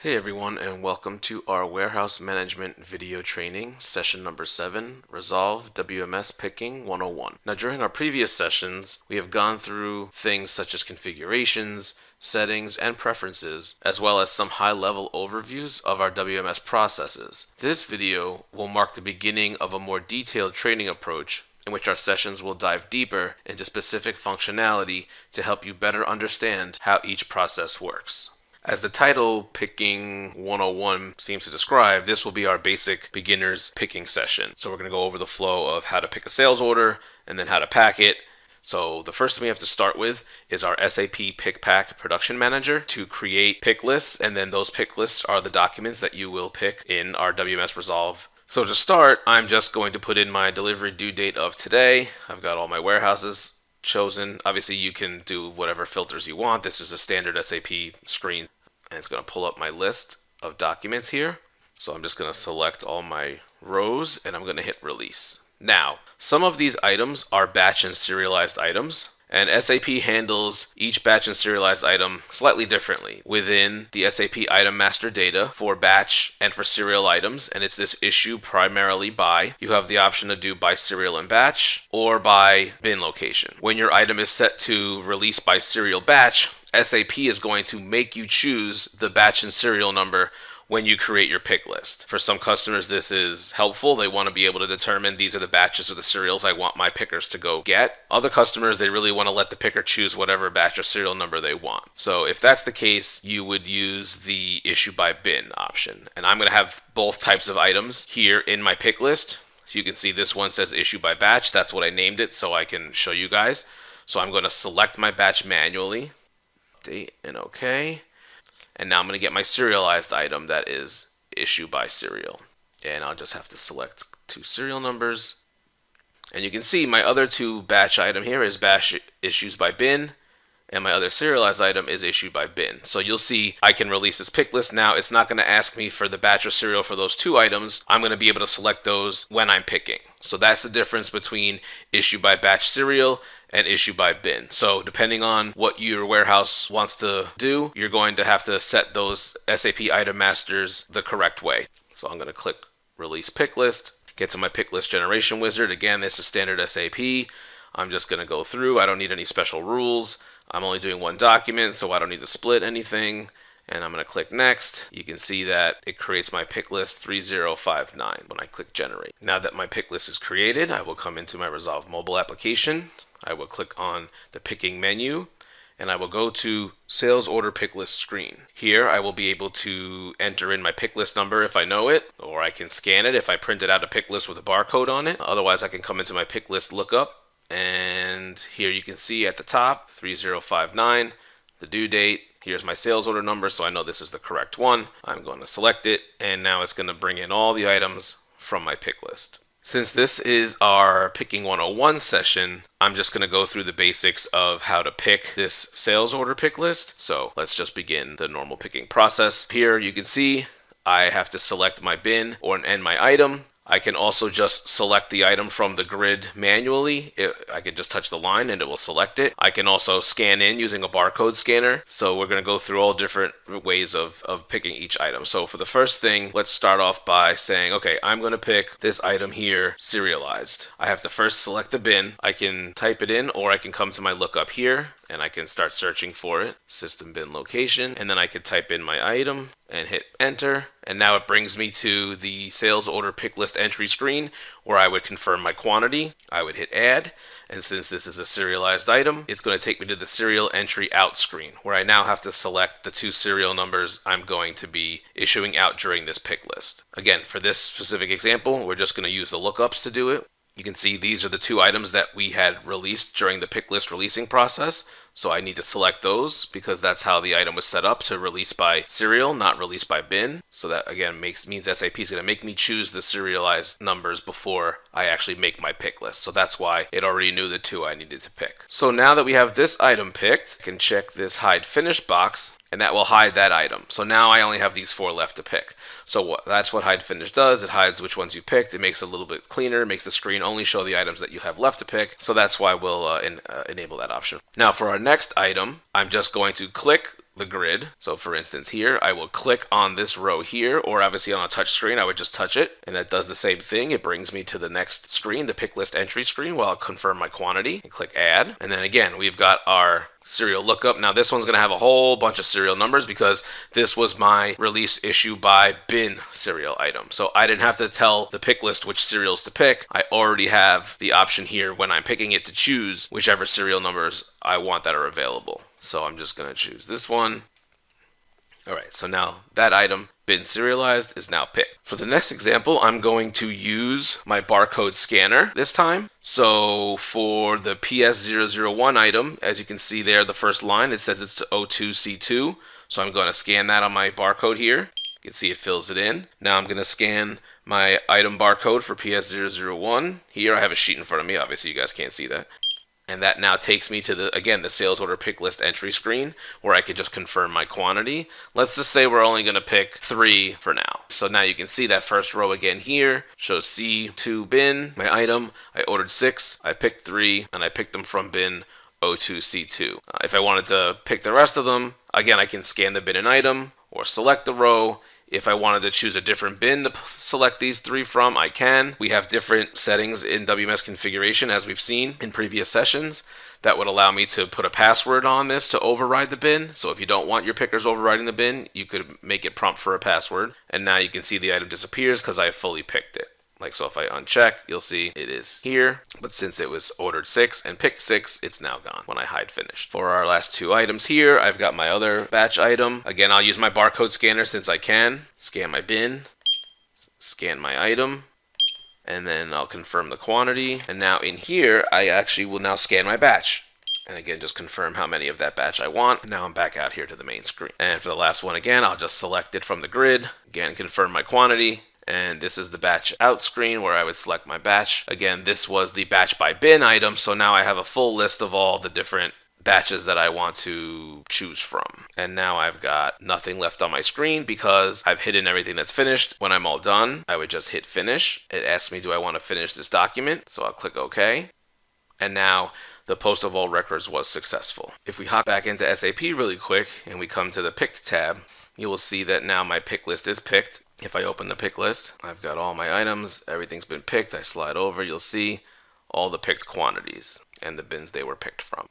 Hey everyone, and welcome to our warehouse management video training, session number 7, Resolv WMS Picking 101. Now during our previous sessions, we have gone through things such as configurations, settings, and preferences, as well as some high-level overviews of our WMS processes. This video will mark the beginning of a more detailed training approach in which our sessions will dive deeper into specific functionality to help you better understand how each process works. As the title Picking 101 seems to describe, this will be our basic beginner's picking session. So we're going to go over the flow of how to pick a sales order and then how to pack it. So the first thing we have to start with is our SAP Pick Pack Production Manager to create pick lists, and then those pick lists are the documents that you will pick in our WMS Resolv. So to start, I'm just going to put in my delivery due date of today. I've got all my warehouses chosen. Obviously you can do whatever filters you want. This is a standard SAP screen, and it's going to pull up my list of documents here. So I'm just going to select all my rows and I'm going to hit release. Now, some of these items are batch and serialized items, and SAP handles each batch and serialized item slightly differently within the SAP item master data for batch and for serial items, and it's this issue primarily by, you have the option to do by serial and batch or by bin location. When your item is set to release by serial batch, SAP is going to make you choose the batch and serial number when you create your pick list. For some customers, this is helpful. They want to be able to determine these are the batches or the serials I want my pickers to go get. Other customers, they really want to let the picker choose whatever batch or serial number they want. So if that's the case, you would use the issue by bin option. And I'm going to have both types of items here in my pick list. So you can see this one says issue by batch. That's what I named it so I can show you guys. So I'm going to select my batch manually, date and OK. And now I'm going to get my serialized item that is issue by serial. And I'll just have to select two serial numbers. And you can see my other two batch item here is batch issues by bin, and my other serialized item is issued by bin. So you'll see I can release this pick list now. It's not going to ask me for the batch or serial for those two items. I'm going to be able to select those when I'm picking. So that's the difference between issue by batch serial and issue by bin. So depending on what your warehouse wants to do, you're going to have to set those SAP item masters the correct way. So I'm going to click release pick list, get to my pick list generation wizard. Again, this is standard SAP. I'm just going to go through. I don't need any special rules. I'm only doing one document, so I don't need to split anything. And I'm going to click next. You can see that it creates my pick list 3059 when I click generate. Now that my pick list is created, I will come into my Resolv mobile application. I will click on the picking menu, and I will go to sales order pick list screen. Here I will be able to enter in my pick list number if I know it, or I can scan it if I printed out a pick list with a barcode on it. Otherwise I can come into my pick list lookup, and here you can see at the top 3059, the due date. Here's my sales order number, so I know this is the correct one. I'm going to select it, and now it's going to bring in all the items from my pick list. Since this is our Picking 101 session, I'm just going to go through the basics of how to pick this sales order pick list. So let's just begin the normal picking process. Here you can see I have to select my bin and my item. I can also just select the item from the grid manually. I can just touch the line and it will select it. I can also scan in using a barcode scanner. So we're going to go through all different ways of picking each item. So for the first thing, let's start off by saying, okay, I'm going to pick this item here serialized. I have to first select the bin. I can type it in, or I can come to my lookup here and I can start searching for it, system bin location, and then I could type in my item and hit enter, and now it brings me to the sales order pick list entry screen where I would confirm my quantity. I would hit add, and since this is a serialized item, it's going to take me to the serial entry out screen where I now have to select the two serial numbers I'm going to be issuing out during this pick list. Again, for this specific example, we're just going to use the lookups to do it. You can see these are the two items that we had released during the pick list releasing process. So I need to select those because that's how the item was set up, to release by serial, not release by bin. So that again means SAP is going to make me choose the serialized numbers before I actually make my pick list. So that's why it already knew the two I needed to pick. So now that we have this item picked, I can check this hide finish box, and that will hide that item. So now I only have these 4 left to pick. So that's what hide finish does. It hides which ones you picked. It makes it a little bit cleaner. It makes the screen only show the items that you have left to pick. So that's why we'll enable that option. Now for our next item, I'm just going to click the grid. So for instance here, I will click on this row here, or obviously on a touch screen, I would just touch it, and that does the same thing. It brings me to the next screen, the pick list entry screen, where I'll confirm my quantity and click add. And then again, we've got our serial lookup. Now this one's going to have a whole bunch of serial numbers because this was my release issue by bin serial item. So I didn't have to tell the pick list which serials to pick. I already have the option here when I'm picking it to choose whichever serial numbers I want that are available. So I'm just going to choose this one. All right, so now that item, been serialized, is now picked. For the next example, I'm going to use my barcode scanner this time. So for the PS001 item, as you can see there, the first line, it says it's to O2C2. So I'm going to scan that on my barcode here. You can see it fills it in. Now I'm going to scan my item barcode for PS001. Here I have a sheet in front of me. Obviously, you guys can't see that. And that now takes me to the sales order pick list entry screen where I can just confirm my quantity. Let's just say we're only going to pick 3 for now. So now you can see that first row again here shows C2 bin, my item. I ordered 6, I picked 3, and I picked them from bin O2C2. If I wanted to pick the rest of them, again, I can scan the bin and item or select the row. If I wanted to choose a different bin to select these 3 from, I can. We have different settings in WMS configuration, as we've seen in previous sessions, that would allow me to put a password on this to override the bin. So if you don't want your pickers overriding the bin, you could make it prompt for a password. And now you can see the item disappears because I fully picked it. Like so, if I uncheck, you'll see it is here. But since it was ordered 6 and picked 6, it's now gone when I hide finished. For our last 2 items here, I've got my other batch item. Again, I'll use my barcode scanner since I can. Scan my bin, scan my item, and then I'll confirm the quantity. And now in here, I actually will now scan my batch. And again, just confirm how many of that batch I want. Now I'm back out here to the main screen. And for the last one, again, I'll just select it from the grid. Again, confirm my quantity. And this is the batch out screen where I would select my batch. Again, this was the batch by bin item, so now I have a full list of all the different batches that I want to choose from. And now I've got nothing left on my screen because I've hidden everything that's finished. When I'm all done, I would just hit finish. It asks me, do I want to finish this document? So I'll click OK. And now the post of all records was successful. If we hop back into SAP really quick and we come to the picked tab, you will see that now my pick list is picked. If I open the pick list, I've got all my items, everything's been picked. I slide over, you'll see all the picked quantities and the bins they were picked from.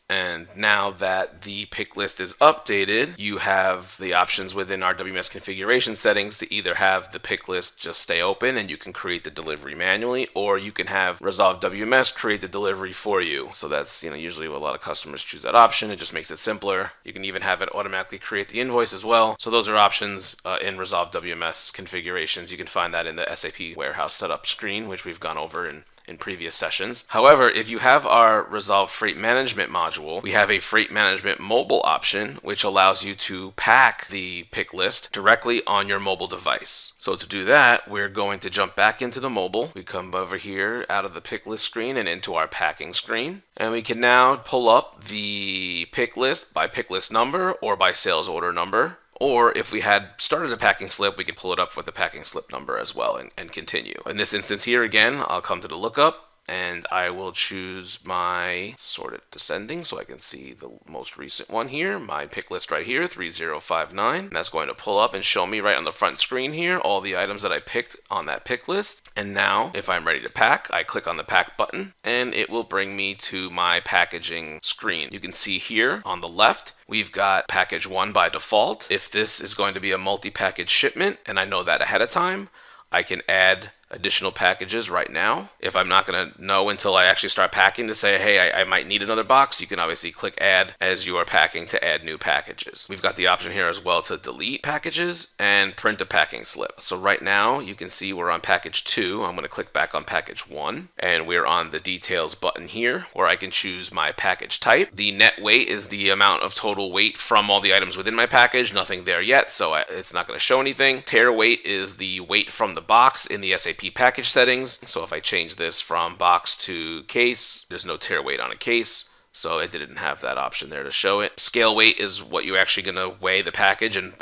And now that the pick list is updated, you have the options within our WMS configuration settings to either have the pick list just stay open and you can create the delivery manually, or you can have Resolv WMS create the delivery for you. So that's usually what a lot of customers choose that option. It just makes it simpler. You can even have it automatically create the invoice as well. So those are options in Resolv WMS configurations. You can find that in the SAP Warehouse Setup screen, which we've gone over in previous sessions. However, if you have our Resolv Freight Management module, we have a Freight Management mobile option, which allows you to pack the pick list directly on your mobile device. So to do that, we're going to jump back into the mobile. We come over here out of the pick list screen and into our packing screen. And we can now pull up the pick list by pick list number or by sales order number. Or if we had started a packing slip, we could pull it up with the packing slip number as well and continue. In this instance here, again, I'll come to the lookup and I will choose my sorted descending so I can see the most recent one here, my pick list right here, 3059. That's going to pull up and show me right on the front screen here all the items that I picked on that pick list. And now, if I'm ready to pack, I click on the pack button and it will bring me to my packaging screen. You can see here on the left, we've got package 1 by default. If this is going to be a multi-package shipment and I know that ahead of time, I can add additional packages right now. If I'm not going to know until I actually start packing to say, hey, I might need another box, you can obviously click add as you are packing to add new packages. We've got the option here as well to delete packages and print a packing slip. So right now you can see we're on package 2. I'm going to click back on package 1 and we're on the details button here where I can choose my package type. The net weight is the amount of total weight from all the items within my package. Nothing there yet, so it's not going to show anything. Tear weight is the weight from the box in the SAP package settings. So if I change this from box to case, there's no tear weight on a case. so it didn't have that option there to show it. Scale weight is what you're actually going to weigh the package and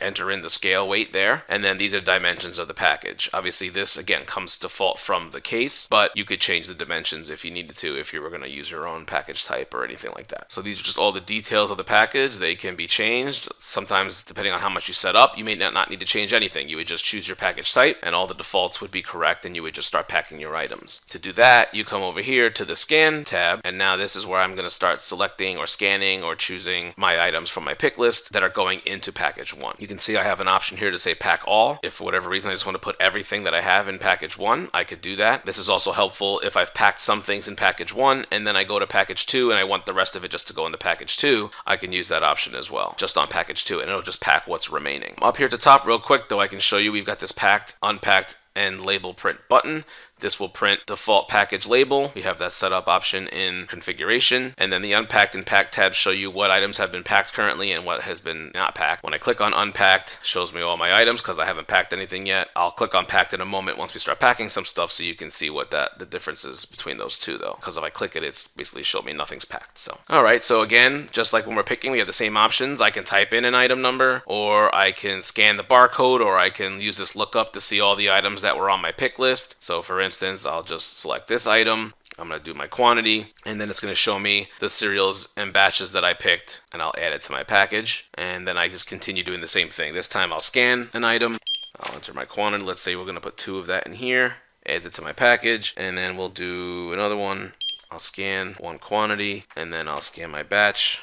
enter in the scale weight there. And then these are dimensions of the package. Obviously, this again comes default from the case, but you could change the dimensions if you needed to, if you were going to use your own package type or anything like that. So these are just all the details of the package. They can be changed. Sometimes, depending on how much you set up, you may not need to change anything. You would just choose your package type and all the defaults would be correct, and you would just start packing your items. To do that, you come over here to the scan tab, and now this is where I'm going to start selecting or scanning or choosing my items from my pick list that are going into package 1. You can see I have an option here to say pack all. If for whatever reason I just want to put everything that I have in package 1, I could do that. This is also helpful if I've packed some things in package 1 and then I go to package 2 and I want the rest of it just to go into package 2, I can use that option as well, just on package 2, and it'll just pack what's remaining. Up here at the top real quick though, I can show you we've got this packed, unpacked, and label print button. This will print default package label. We have that setup option in configuration. And then the unpacked and packed tabs show you what items have been packed currently and what has been not packed. When I click on unpacked, it shows me all my items because I haven't packed anything yet. I'll click on packed in a moment once we start packing some stuff so you can see what the difference is between those two though. Because if I click it, it's basically showing me nothing's packed. So, all right. So again, just like when we're picking, we have the same options. I can type in an item number, or I can scan the barcode, or I can use this lookup to see all the items that were on my pick list. So for instance, I'll just select this item. I'm going to do my quantity, and then it's going to show me the cereals and batches that I picked, and I'll add it to my package. And then I just continue doing the same thing. This time I'll scan an item. I'll enter my quantity. Let's say we're going to put 2 of that in here. Adds it to my package, and then we'll do another one. I'll scan 1 quantity, and then I'll scan my batch,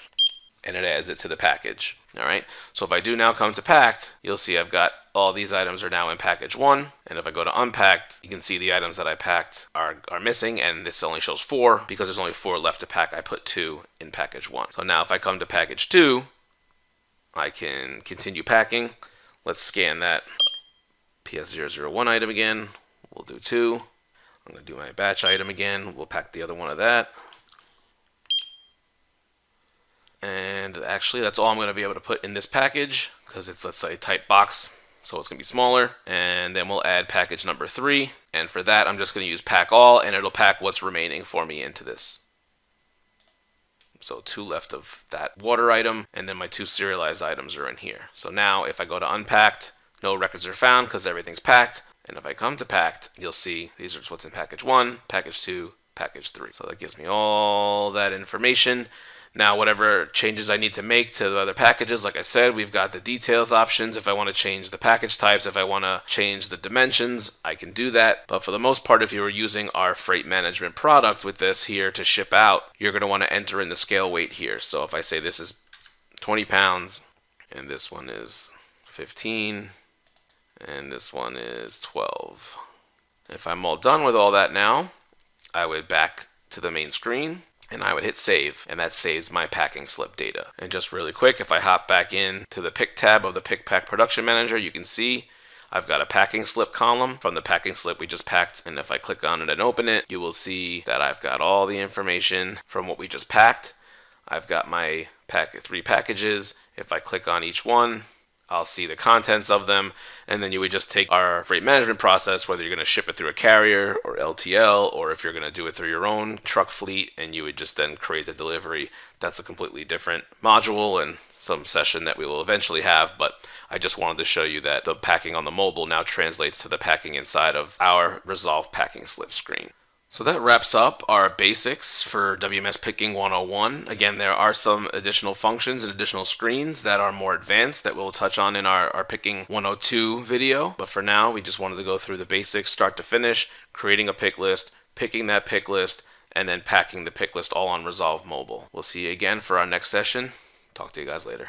and it adds it to the package. All right. So if I do now come to packed, you'll see I've got all these items are now in package 1. And if I go to unpacked, you can see the items that I packed are missing, and this only shows 4 because there's only 4 left to pack. I put 2 in package 1. So now if I come to package 2, I can continue packing. Let's scan that PS001 item again. We'll do 2. I'm going to do my batch item again. We'll pack the other one of that. And actually, that's all I'm going to be able to put in this package because it's, let's say, type box, so it's going to be smaller. And then we'll add package number 3. And for that, I'm just going to use pack all, and it'll pack what's remaining for me into this. So 2 left of that water item, and then my 2 serialized items are in here. So now if I go to unpacked, no records are found because everything's packed. And if I come to packed, you'll see these are just what's in package 1, package 2, package 3. So that gives me all that information. Now, whatever changes I need to make to the other packages, like I said, we've got the details options. If I want to change the package types, if I want to change the dimensions, I can do that. But for the most part, if you were using our freight management product with this here to ship out, you're going to want to enter in the scale weight here. So if I say this is 20 pounds, and this one is 15, and this one is 12. If I'm all done with all that now, I would back to the main screen, and I would hit save, and that saves my packing slip data. And just really quick, if I hop back in to the pick tab of the Pick Pack Production Manager, you can see I've got a packing slip column from the packing slip we just packed. And if I click on it and open it, you will see that I've got all the information from what we just packed. I've got my 3 packages. If I click on each one, I'll see the contents of them, and then you would just take our freight management process, whether you're going to ship it through a carrier or LTL, or if you're going to do it through your own truck fleet, and you would just then create the delivery. That's a completely different module and some session that we will eventually have, but I just wanted to show you that the packing on the mobile now translates to the packing inside of our Resolv packing slip screen. So that wraps up our basics for WMS Picking 101. Again, there are some additional functions and additional screens that are more advanced that we'll touch on in our Picking 102 video. But for now, we just wanted to go through the basics, start to finish, creating a pick list, picking that pick list, and then packing the pick list all on Resolv Mobile. We'll see you again for our next session. Talk to you guys later.